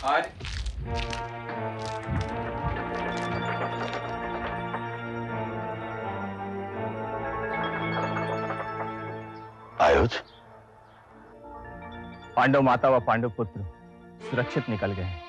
आज आयुध, पांडव माता व पांडव पुत्र सुरक्षित निकल गए हैं।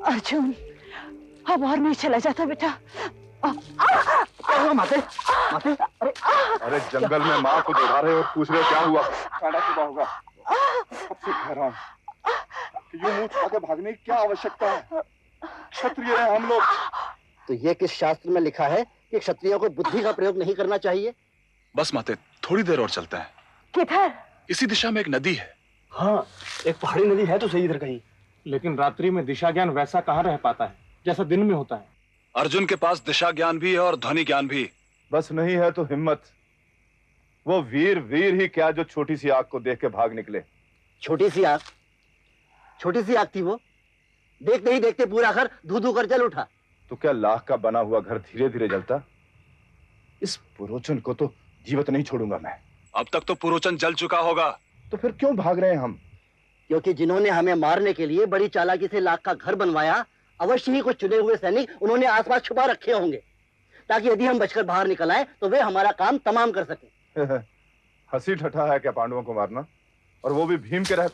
अर्जुन, अब और नहीं चला जाता बेटा। क्या हुआ माते? माते? अरे जंगल में माँ को दौड़ा रहे और पूछ रहे हो क्या हुआ? काटा चुका होगा। अब से कह रहा हूँ कि यूं मुंह छुपा के भागने की क्या आवश्यकता है? क्षत्रिय हैं हम लोग। तो ये किस शास्त्र में लिखा है कि क्षत्रियों को बुद्धि का प्रयोग नहीं करना चाहिए? बस माते, थोड़ी देर और चलते हैं। किधर? इसी दिशा में एक नदी है। हाँ, एक पहाड़ी नदी है तो सही इधर कहीं। लेकिन रात्रि में दिशा ज्ञान वैसा कहाँ रह पाता है जैसा दिन में होता है। अर्जुन के पास दिशा ज्ञान भी है और ध्वनि ज्ञान भी। बस नहीं है तो हिम्मत। वो वीर ही क्या जो छोटी सी आग को देख के भाग निकले। छोटी सी आग? छोटी सी आग थी वो? देखते ही देखते पूरा घर धू धू कर जल उठा। तो क्या लाख का बना हुआ घर धीरे धीरे जलता? इस पुरोचन को तो जीवित नहीं छोड़ूंगा मैं। अब तक तो पुरोचन जल चुका होगा। तो फिर क्यों भाग रहे हैं हम? क्योंकि जिन्होंने हमें मारने के लिए बड़ी चालाकी से लाख का घर बनवाया, अवश्य ही कुछ चुने हुए सैनिक उन्होंने आसपास छुपा रखे होंगे, ताकि यदि हम बचकर बाहर निकल आए तो वे हमारा काम तमाम कर सकें। हंसी ठट्ठा है क्या पांडवों को मारना, और वो भी भीम के रह।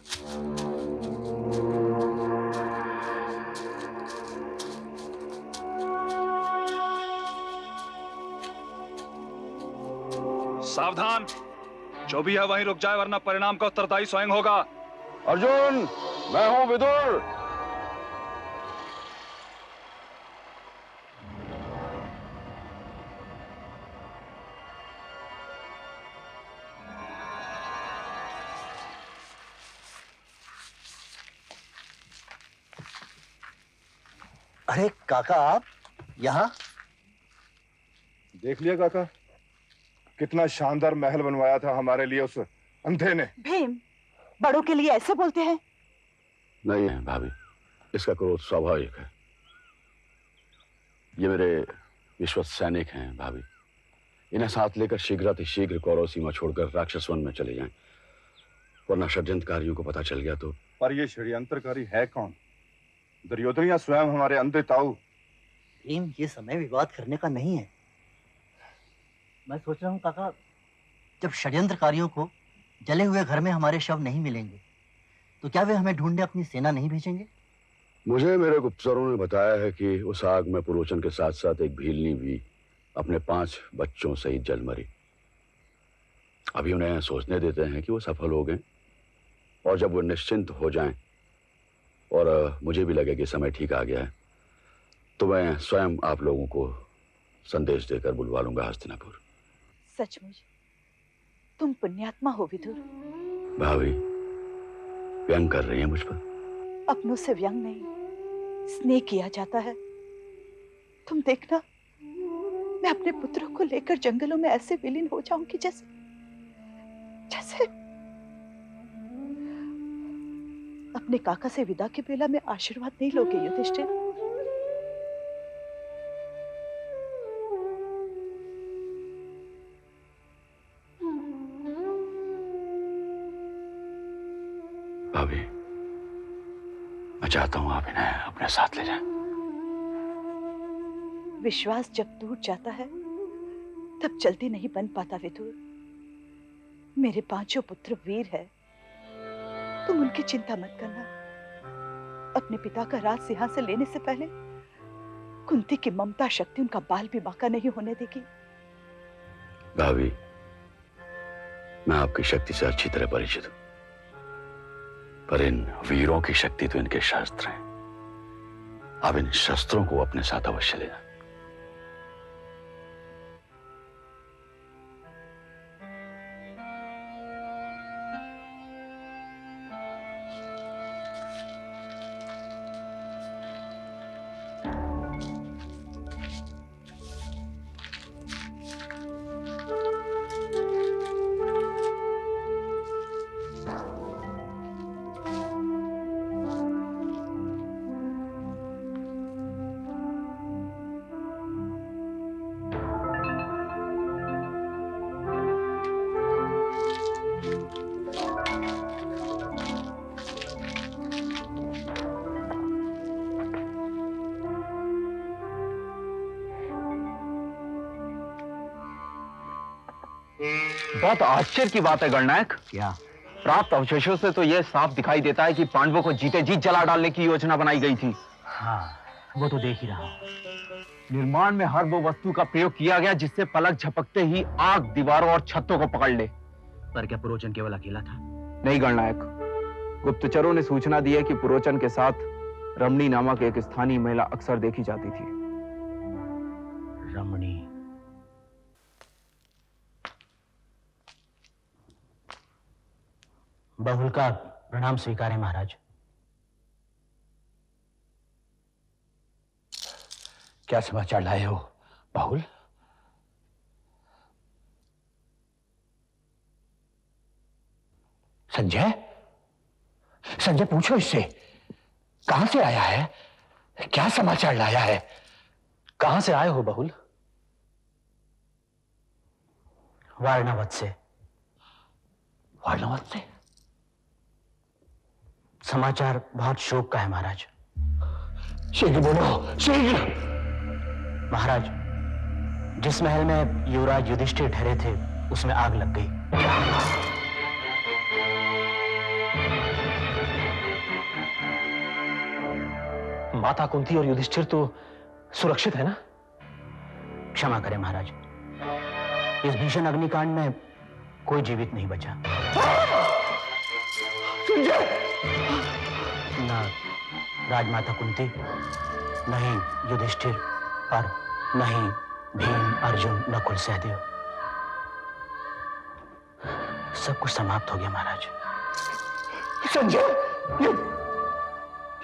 सावधान, जो भी है वहीं रुक जाए, वरना परिणाम का उत्तरदायी स्वयं होगा। अर्जुन, मैं हूं विदुर। अरे काका, आप यहाँ? देख लिया काका, कितना शानदार महल बनवाया था हमारे लिए उस अंधे ने। भीम, बड़ों के लिए ऐसे बोलते हैं? नहीं है भाभी, इसका क्रोध स्वाभाविक है। ये मेरे विश्वस्त सैनिक हैं भाभी। इन्हें साथ लेकर शीघ्र कौरव सीमा छोड़कर राक्षस वन में चले जाएं, वरना षड्यंत्रकारियों को पता चल गया तो। पर ये षड्यंत्रकारी है कौन? दुर्योधन या स्वयं हमारे अंधे ताऊ? भीम, ये समय विवाद करने का नहीं है। मैं सोच रहा हूँ काका, जब षड्यंत्रकारियों को जले हुए घर में हमारे शव नहीं मिलेंगे तो क्या वे हमें ढूंढने अपनी सेना नहीं भेजेंगे? मुझे मेरे गुप्तचरों ने बताया है कि उस आग में पुरोचन के साथ साथ एक भीलनी भी अपने 5 बच्चों सहित जल मरी। अभी उन्हें सोचने देते हैं कि वो सफल हो गए, और जब वो निश्चिंत हो जाएं और मुझे भी लगे कि समय ठीक आ गया है, तो मैं स्वयं आप लोगों को संदेश देकर बुलवा लूंगा हस्तिनापुर। सचमुच तुम पुण्यात्मा हो विदुर। भाभी, व्यंग कर रही है मुझ पर? अपनों से व्यंग नहीं, स्नेह किया जाता है। तुम देखना, मैं अपने पुत्रों को लेकर जंगलों में ऐसे विलीन हो जाऊंगी जैसे जैसे अपने काका से विदा के बेला में आशीर्वाद नहीं लोगे युधिष्ठिर? भाभी, मैं चाहता हूं आप इन्हें अपने साथ ले जाएं। विश्वास जब टूट जाता है तब जल्दी नहीं बन पाता विदुर। मेरे 5 पुत्र वीर है, तुम उनकी चिंता मत करना। अपने पिता का राज सिंहासन लेने से पहले कुंती की ममता शक्ति उनका बाल भी बांका नहीं होने देगी। भाभी, मैं आपकी शक्ति से अच्छी तरह परिचित हूं, पर इन वीरों की शक्ति तो इनके शास्त्र हैं। अब इन शस्त्रों को अपने साथ अवश्य लेना। बहुत आश्चर्य की बात है गणनायक। क्या? प्राप्त अवशेषों से तो यह साफ दिखाई देता है कि पांडवों को जीते जी जला डालने की योजना बनाई गई थी। हाँ, वो तो देख ही रहा हूं। निर्माण में हर वो वस्तु का प्रयोग किया गया जिससे पलक झपकते ही आग दीवारों और छतों को पकड़ ले। पर क्या पुरोचन केवल अकेला था? नहीं गणनायक, गुप्तचरों ने सूचना दी है कि पुरोचन के साथ रमणी नामक एक स्थानीय महिला अक्सर देखी जाती थी। रमणी? बहुल का प्रणाम स्वीकार है महाराज। क्या समाचार लाए हो बाहुल? संजय, संजय पूछो इससे, कहां से आया है? क्या समाचार लाया है? कहां से आए हो बहुल? वारणावत से। वारणावत से? समाचार बहुत शोक का है महाराज। शीघ्र बोलो, शीघ्र। महाराज, जिस महल में युवराज युधिष्ठिर ठहरे थे उसमें आग लग गई। माता कुंती और युधिष्ठिर तो सुरक्षित है ना? क्षमा करें महाराज, इस भीषण अग्निकांड में कोई जीवित नहीं बचा। न राजमाता कुंती, न ही युधिष्ठिर और न ही भीम, अर्जुन, नकुल, सहदेव, सब कुछ समाप्त हो गया महाराज। संजय,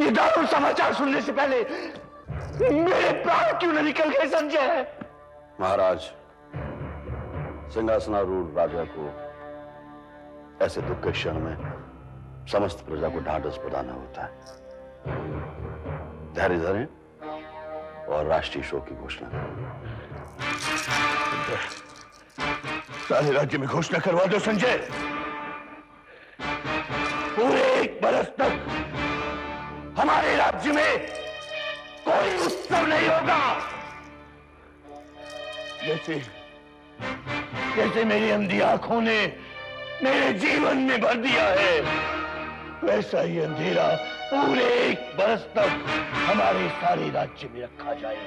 ये दारुण समाचार सुनने से पहले मेरे प्राण क्यों न निकल गए संजय? महाराज, सिंहासनारूढ़ राजा को ऐसे दुख के क्षण में समस्त प्रजा को ढाढ़स बधाना होता है। धैर्य धरें और राष्ट्रीय शोक की घोषणा करें। सारे राज्य में घोषणा करवा दो संजय। पूरे 1 बरस तक हमारे राज्य में कोई उत्सव नहीं होगा। जैसे मेरी अंधी आंखों ने मेरे जीवन में भर दिया है, वैसा ही अंधेरा पूरे 1 बरस तक हमारे सारे राज्य में रखा जाए।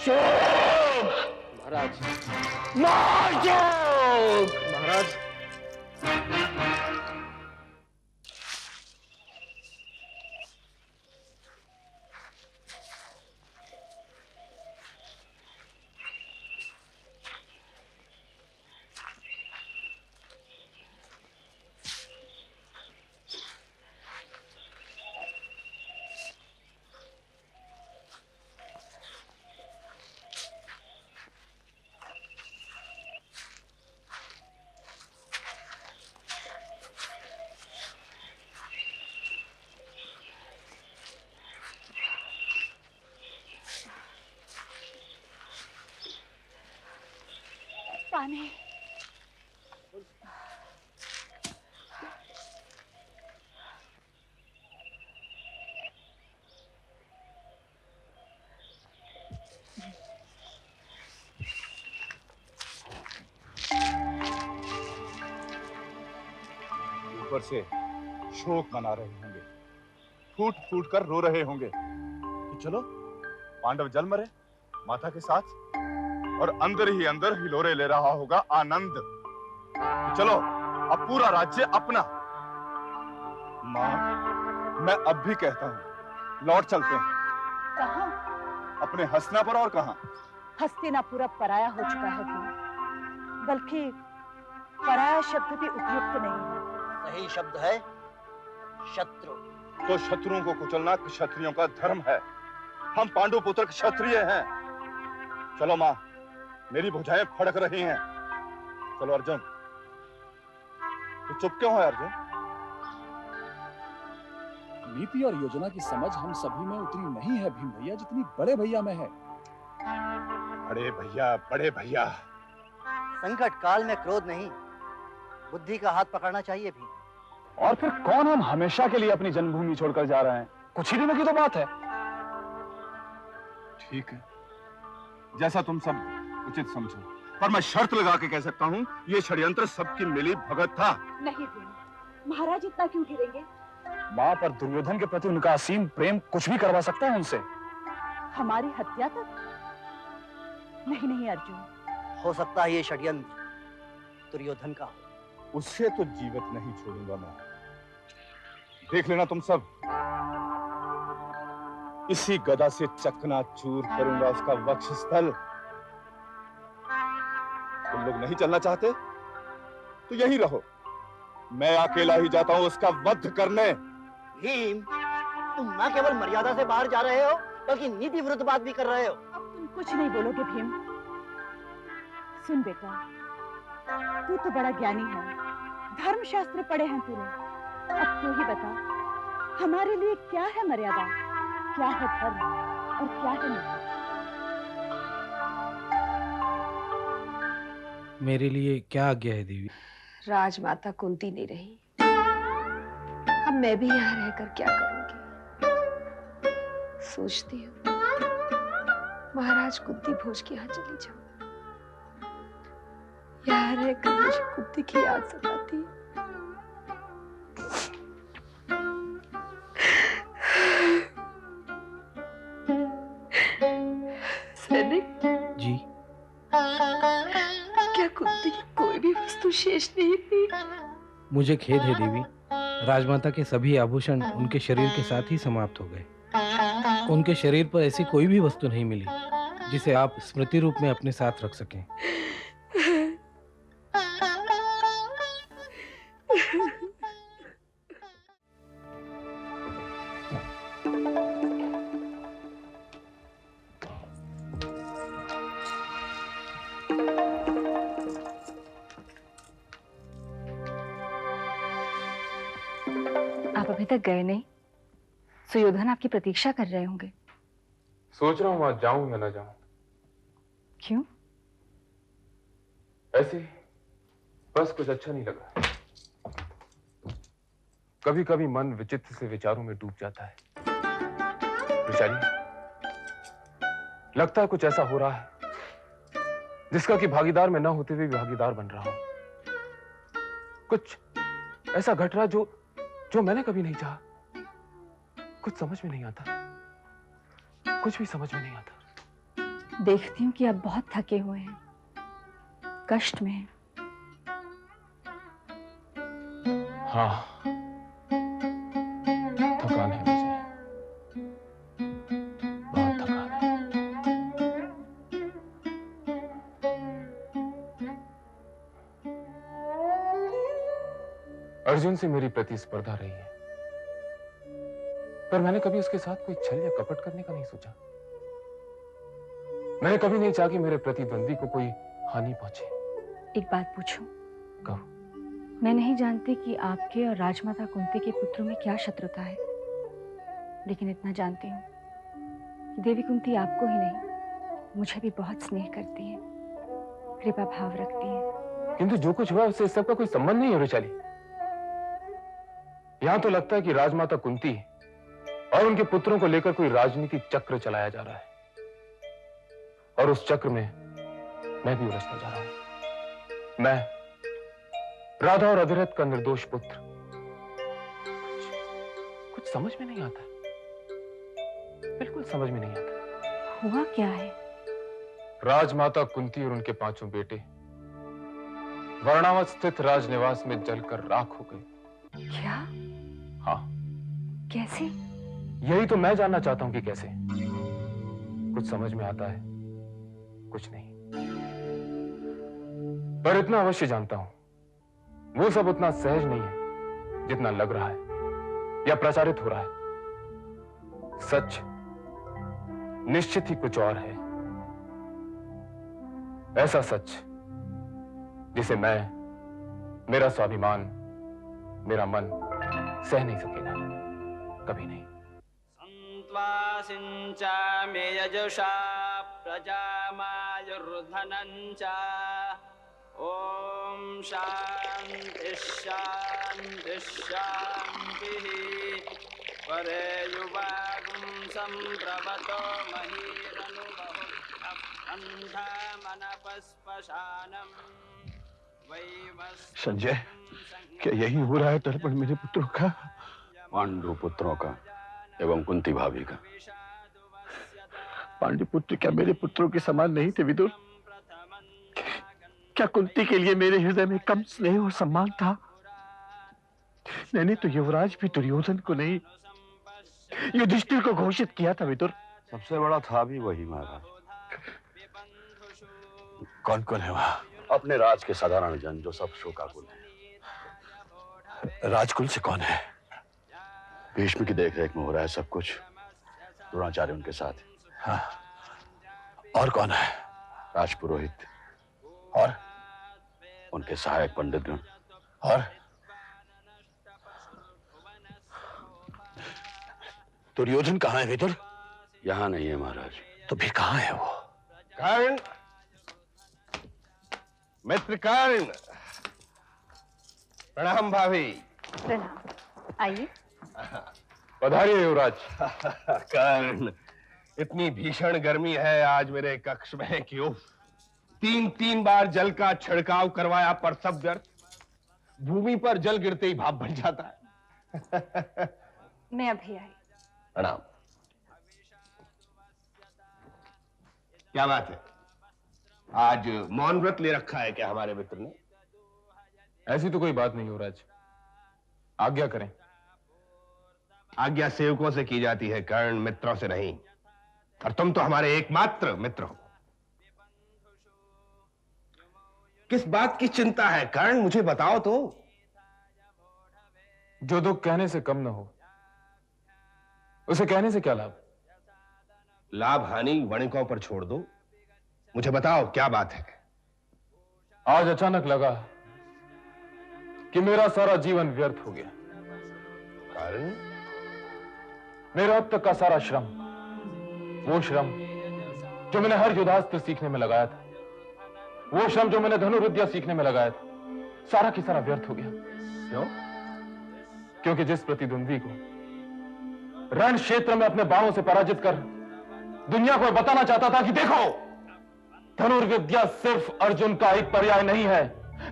शोक महाराज, महाशोक। महाराज, पानी। ऊपर से शोक मना रहे होंगे, फूट फूट कर रो रहे होंगे कि चलो पांडव जल मरे माता के साथ, और अंदर ही अंदर हिलोरे ले रहा होगा आनंद कि चलो अब पूरा राज्य अपना। मां मैं अब भी कहता हूँ, लौट चलते हैं। कहाँ? अपने हस्तिनापुर। और कहाँ? हस्तिनापुर अब पराया हो चुका है वीर, बल्कि पराया शब्द भी उपयुक्त नहीं है। सही शब्द है शत्रु। तो शत्रुओं को कुचलना क्षत्रियों का धर्म है। हम पांडु पुत्र क्षत्रिय हैं। चलो माँ, मेरी भुजाएं फड़क रही हैं। चलो अर्जुन। तो चुप क्यों है अर्जुन? नीति और योजना की समझ हम सभी में उतनी नहीं है भीम भैया जितनी बड़े भैया में है। बड़े भैया। संकट काल में क्रोध नहीं, बुद्धि का हाथ पकड़ना चाहिए भी। और फिर कौन हम हमेशा के लिए अपनी जन्मभूमि छोड़कर जा रहे हैं? कुछ ही दिनों की तो बात है। ठीक है, जैसा तुम सब उचित समझो, पर मैं शर्त लगा के कह सकता हूँ, ये षड्यंत्र सबकी मिली भगत था। नहीं भीम, महाराज इतना क्यों गिरेंगे? माँ, पर दुर्योधन के प्रति उनका असीम प्रेम कुछ भी करवा सकता है उनसे। हमारी हत्या तक? नहीं नहीं अर्जुन, हो सकता है ये षड्यंत्र दुर्योधन का हो। उससे तो जीवित नहीं छोड़ूंगा मैं। देख लेना तुम सब, इसी गदा से चकनाचूर करूंगा उसका वक्षस्थल। तुम लोग नहीं चलना चाहते तो यहीं रहो, मैं अकेला ही जाता हूं उसका वध करने। भीम, तुम न केवल मर्यादा से बाहर जा रहे हो, बल्कि नीति विरुद्ध बात भी कर रहे हो। अब तुम कुछ नहीं बोलोगे भीम? सुन बेटा, तू तो बड़ा ज्ञानी है, धर्मशास्त्र पढ़े हैं तूने। अब तू ही बता, हमारे लिए क्या है मर्यादा, क्या है धर्म और क्या है नीति? मेरे लिए क्या आज्ञा है देवी? राजमाता कुंती नहीं रही, अब मैं भी यहाँ रहकर क्या करूंगी? सोचती हूँ महाराज कुंती भोज के यहाँ चली जाऊं। यहाँ रहकर मुझे कुंती की याद सताती है। सैनिक जी, क्या कुंती की कोई भी वस्तु शेष नहीं थी? मुझे खेद है देवी, राजमाता के सभी आभूषण उनके शरीर के साथ ही समाप्त हो गए। उनके शरीर पर ऐसी कोई भी वस्तु नहीं मिली जिसे आप स्मृति रूप में अपने साथ रख सकें। आप अभी तक गए नहीं? सुयोधन आपकी प्रतीक्षा कर रहे होंगे। सोच रहा हूँ आज जाऊं या ना जाऊं। क्यों? ऐसे ही, बस कुछ अच्छा नहीं लगा। कभी कभी मन विचित्र से विचारों में डूब जाता है। बेचारी, लगता है कुछ ऐसा हो रहा है जिसका कि भागीदार में न होते हुए भागीदार बन रहा हूं। कुछ ऐसा घट रहा जो मैंने कभी नहीं चाहा। कुछ समझ में नहीं आता, कुछ भी समझ में नहीं आता। देखती हूँ कि आप बहुत थके हुए हैं, कष्ट में हैं। हाँ, थकान है मुझे, बहुत थकान है। अर्जुन से मेरी प्रतिस्पर्धा रही है, पर मैंने कभी उसके साथ कोई छल या कपट करने का नहीं सोचा। मैंने कभी नहीं चाहा कि मेरे प्रतिद्वंदी को कोई हानि पहुंचे। एक बात पूछूं? कहो। मैं नहीं जानती कि आपके और राजमाता कुंती के पुत्रों में क्या शत्रुता है, लेकिन इतना जानती हूँ कि देवी कुंती आपको ही नहीं, मुझे भी बहुत स्नेह करती है, कृपा भाव रखती है। किंतु जो कुछ हुआ उससे इस सबका कोई संबंध नहीं है रुचाली। यहां तो लगता है कि राजमाता कुंती और उनके पुत्रों को लेकर कोई राजनीतिक चक्र चलाया जा रहा है, और उस चक्र में मैं भी उलझता जा रहा हूं। मैं राधा और अधिरथ का निर्दोष पुत्र। कुछ समझ में नहीं आता, बिल्कुल समझ में नहीं आता। हुआ क्या है? राजमाता कुंती और उनके 5 बेटे वर्णावत स्थित राजनिवास में जलकर राख हो गए। क्या? हाँ, कैसे? यही तो मैं जानना चाहता हूं कि कैसे। कुछ समझ में आता है, कुछ नहीं। पर इतना अवश्य जानता हूं, वो सब उतना सहज नहीं है जितना लग रहा है या प्रचारित हो रहा है। सच निश्चित ही कुछ और है। ऐसा सच जिसे मैं, मेरा स्वाभिमान, मेरा मन सह नहीं सकेगा, कभी नहीं। संत्वासिंचा मे यजुषा प्रजामायुर्धनञ्च। ओम शांति शांति शांतिः। परे युवागुं संप्रवतो महीरनुबहुः अन्धामनपस्पशानम्। संजय, क्या यही हो रहा है तर्पण मेरे पुत्रों का? पांडु पुत्रों का एवं कुंती भाभी का। पांडु पुत्र क्या मेरे पुत्रों के समान नहीं थे विदुर? क्या कुंती के लिए मेरे हृदय में कम स्नेह और सम्मान था? मैंने तो युवराज भी दुर्योधन को नहीं, युधिष्ठिर को घोषित किया था विदुर। सबसे बड़ा था भी वही महाराज। कौन कौन है वहां? अपने राज के साधारण जन जो सब शोकाकुल हैं। राजकुल से कौन है? भीष्म की देखरेख में हो रहा है सब कुछ। द्रोणाचार्य उनके साथ। हाँ। और कौन है? राजपुरोहित और उनके सहायक पंडितगण। और दुर्योधन कहाँ है विदुर? यहाँ नहीं है महाराज। तो फिर कहाँ है वो? कर्ण, मित्र कर्ण, प्रणाम भाभी। प्रणाम, आइए। पधारिए युवराज। कर्ण, इतनी भीषण गर्मी है आज मेरे कक्ष में कि उफ, 3 बार जल का छिड़काव करवाया पर सब व्यर्थ। भूमि पर जल गिरते ही भाप बन जाता है। मैं अभी आई। प्रणाम। क्या बात है, आज मौन व्रत ले रखा है क्या हमारे मित्र ने? ऐसी तो कोई बात नहीं युवराज, आज्ञा करें। आज्ञा सेवकों से की जाती है कर्ण, मित्रों से नहीं। और तुम तो हमारे एकमात्र मित्र हो। किस बात की चिंता है कर्ण, मुझे बताओ तो। जो दुख कहने से कम न हो उसे कहने से क्या लाभ? लाभ हानि वणिकों पर छोड़ दो, मुझे बताओ क्या बात है। आज अचानक लगा कि मेरा सारा जीवन व्यर्थ हो गया। कारण? मेरा अब तक का सारा श्रम, वो श्रम जो मैंने हर युद्धास्त्र सीखने में लगाया था, वो श्रम जो मैंने धनुर्विद्या सीखने में लगाया था, सारा की सारा व्यर्थ हो गया। क्यों? क्योंकि जिस प्रतिद्वंदी को रण क्षेत्र में अपने बाणों से पराजित कर दुनिया को बताना चाहता था कि देखो, धनुर्विद्या सिर्फ अर्जुन का एक पर्याय नहीं है,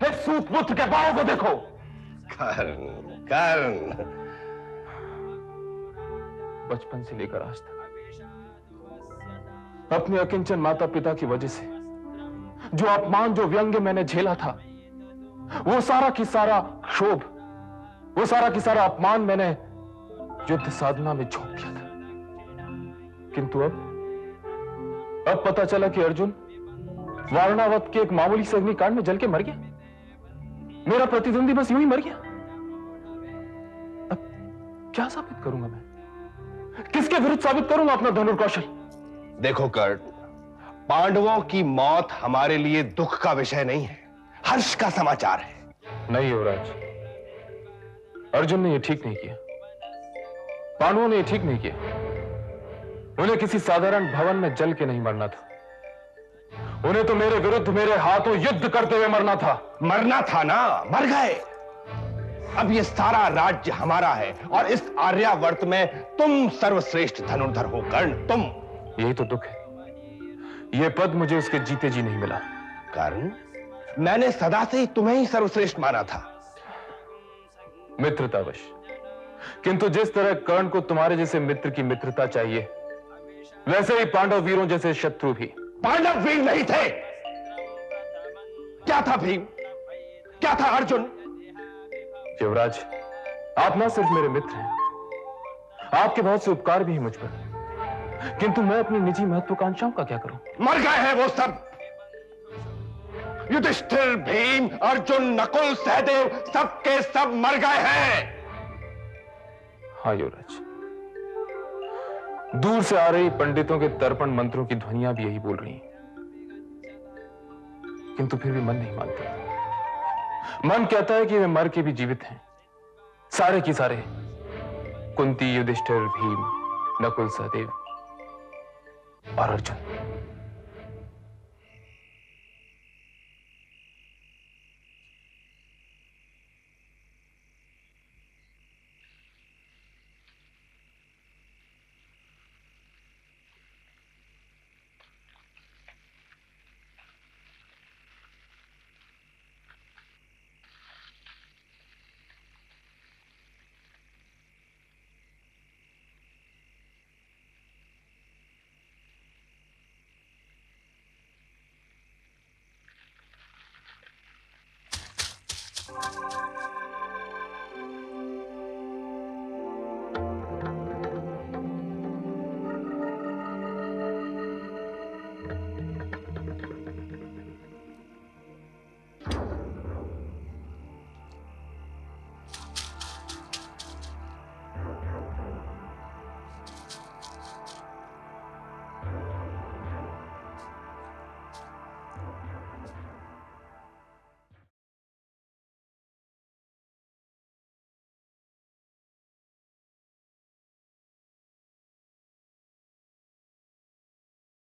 इस सूतपुत्र के बाणों को देखो। कर्ण, कर्ण, बचपन से लेकर आज तक अपने अकिंचन माता पिता की वजह से जो अपमान, जो व्यंग्य मैंने झेला था, वो सारा की सारा क्षोभ, वो सारा की सारा अपमान मैंने युद्ध साधना में झोंक दिया था। किंतु अब पता चला कि अर्जुन वारणावत के एक मामूली से अग्निकांड में जल के मर गया। मेरा प्रतिद्वंदी बस यूं ही मर गया। अब क्या साबित करूंगा मैं? किसके विरुद्ध साबित करूंगा अपना धनुर्कौशल? देखो कर्ण, पांडवों की मौत हमारे लिए दुख का विषय नहीं है, हर्ष का समाचार है। नहीं युवराज, अर्जुन ने यह ठीक नहीं किया, पांडवों ने यह ठीक नहीं किया। उन्हें किसी साधारण भवन में जल के नहीं मरना था, उन्हें तो मेरे विरुद्ध मेरे हाथों युद्ध करते हुए मरना था। मरना था ना, मर गए। अब ये सारा राज्य हमारा है और इस आर्यावर्त में तुम सर्वश्रेष्ठ धनुर्धर हो कर्ण, तुम। यही तो दुख है, ये पद मुझे उसके जीते जी नहीं मिला। कारण? मैंने सदा से ही तुम्हें ही सर्वश्रेष्ठ माना था। मित्रतावश, किंतु जिस तरह कर्ण को तुम्हारे जैसे मित्र की मित्रता चाहिए, वैसे ही पांडव वीरों जैसे शत्रु भी। पांडव वीर नहीं थे। क्या था भीम, क्या था अर्जुन? युवराज, आप ना सिर्फ मेरे मित्र हैं, आपके बहुत से उपकार भी हैं मुझ पर, किंतु मैं अपनी निजी महत्वाकांक्षाओं का क्या करूं? मर गए हैं वो सब। युधिष्ठिर, भीम, अर्जुन, नकुल, सहदेव सबके सब मर गए हैं। हाँ युवराज, दूर से आ रही पंडितों के तर्पण मंत्रों की ध्वनियां भी यही बोल रही हैं, किंतु फिर भी मन नहीं मानता। मन कहता है कि वे मर के भी जीवित हैं, सारे की सारे, कुंती, युधिष्ठिर, भीम, नकुल, सहदेव और अर्जुन।